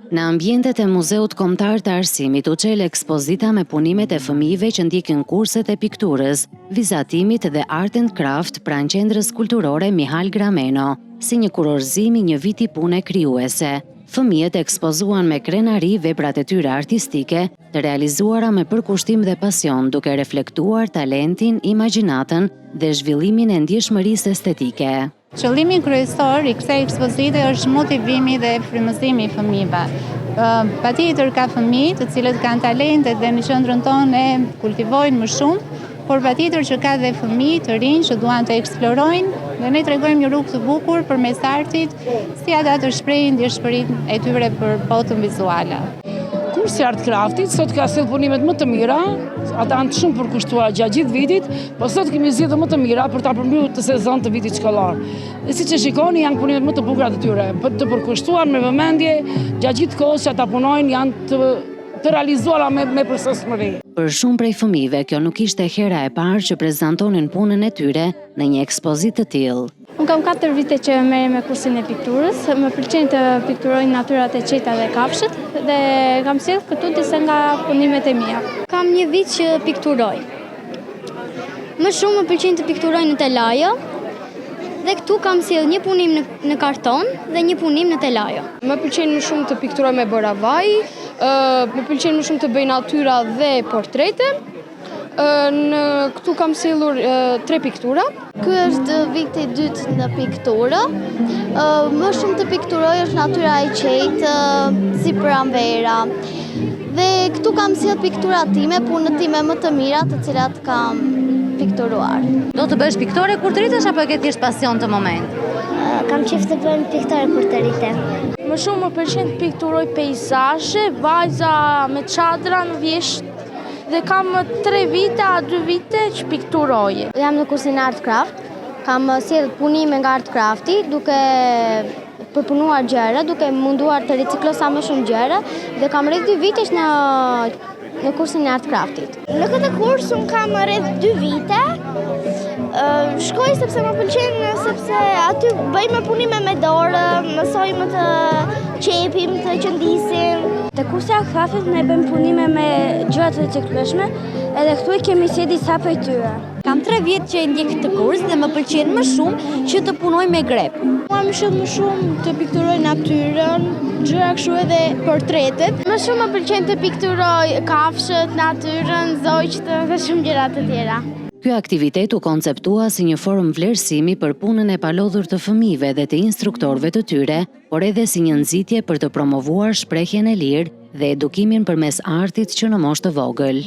Në ambientet e Muzeut Kombëtar të Arsimit u çel ekspozita me punimet e fëmijëve që ndjekin kurset e pikturës, vizatimit dhe Art and Craft pranë qendrës kulturore Mihal Grameno, si një kurorëzim i një viti pune krijuese. Fëmijët ekspozuan me krenari veprat e tyre artistike, të realizuara me përkushtim dhe pasion, duke reflektuar talentin, imagjinatën dhe zhvillimin e ndjeshmërisë estetike. Qëllimi kryesor i kësaj ekspozite është motivimi dhe frymëzimi i fëmijëve. Patjetër ka fëmijë të cilët kanë talente dhe në qendrën tonë e kultivojnë më shumë, por patjetër që ka dhe fëmijë të rinj që duan të eksplorojnë dhe ne tregojmë një rrugë të bukur përmes artit, si ata të shprehin ndjeshmërinë e tyre për botën vizuale. Kursi Art Craftit sot ka sjell punimet më të mira, ata janë shumë përkushtuar gjatë gjithë vitit, por sot kemi zgjedhur më të mira për ta përmbyllur të sezon të vitit shkollor. Dhe siç e shikoni, janë punimet më të bukura të tyre, të përkushtuar me vëmendje gjatë gjithë kohës që ata punojnë, janë të realizuara me përsosmëri. Për shumë prej fëmijëve, kjo nuk ishte hera e parë që prezantonin punën e tyre në një ekspozitë të tillë. Unë kam 4 vite që merrem me kursin e pikturës, më pëlqen të pikturoj natyrat e qeta dhe kafshët dhe kam sjell këtu disa nga punimet e mia. Kam një vit që pikturoj. Më shumë më pëlqen të pikturoj në telajo dhe këtu kam sjell një punim në karton dhe një punim në telajo. Më pëlqen më shumë të pikturoj me boravaj, më pëlqen më shumë të bëj natyra dhe portrete. Këtu kam sjellur 3 piktura. Ky është viti i dytë në pikturë. Më shumë të pikturoj është natyra e qetë, si pranvera. Dhe këtu kam sjell pikturat time, punët time më të mira, të cilat kam pikturuar. Do të bësh piktore kur të rritesh apo e ke thjesht pasion të moment? Kam qejf të bëj piktore kur të rritem. Më shumë më pëlqen të pikturoj peizazhe, vajza me çadra në vjesht. Dhe kam 3 vite a 2 vite që pikturoj. Jam në kursin Art Craft, kam sjell punime nga Art Crafti, duke përpunuar gjëra, duke munduar të ricikloj sa më shumë gjëra dhe kam rreth 2 vitesh në kursin e Art Craftit. Në këtë kurs unë kam rreth 2 vite. Shkoj sepse më pëlqen, sepse aty bëjmë punime me dorë, mësojmë të qepim, të qëndisim. Te kursi Art Craftit ne bëjmë punime me gjëra të riciklueshme, edhe këtu e kemi sjell disa prej tyre. Kam 3 vjet që e ndjek këtë kurs dhe më pëlqen më shumë që të punoj me grep. Mua më shumë të pikturoj natyrën, gjëra kështu edhe portretet. Më shumë më pëlqen të pikturoj kafshët, natyrën, zogjtë dhe shumë gjëra të tjera. Ky aktivitet u konceptua si një formë vlerësimi për punën e palodhur të fëmijëve dhe të instruktorëve të tyre, por edhe si një nxitje për të promovuar shprehjen e lirë dhe edukimin përmes artit që në moshë të vogël.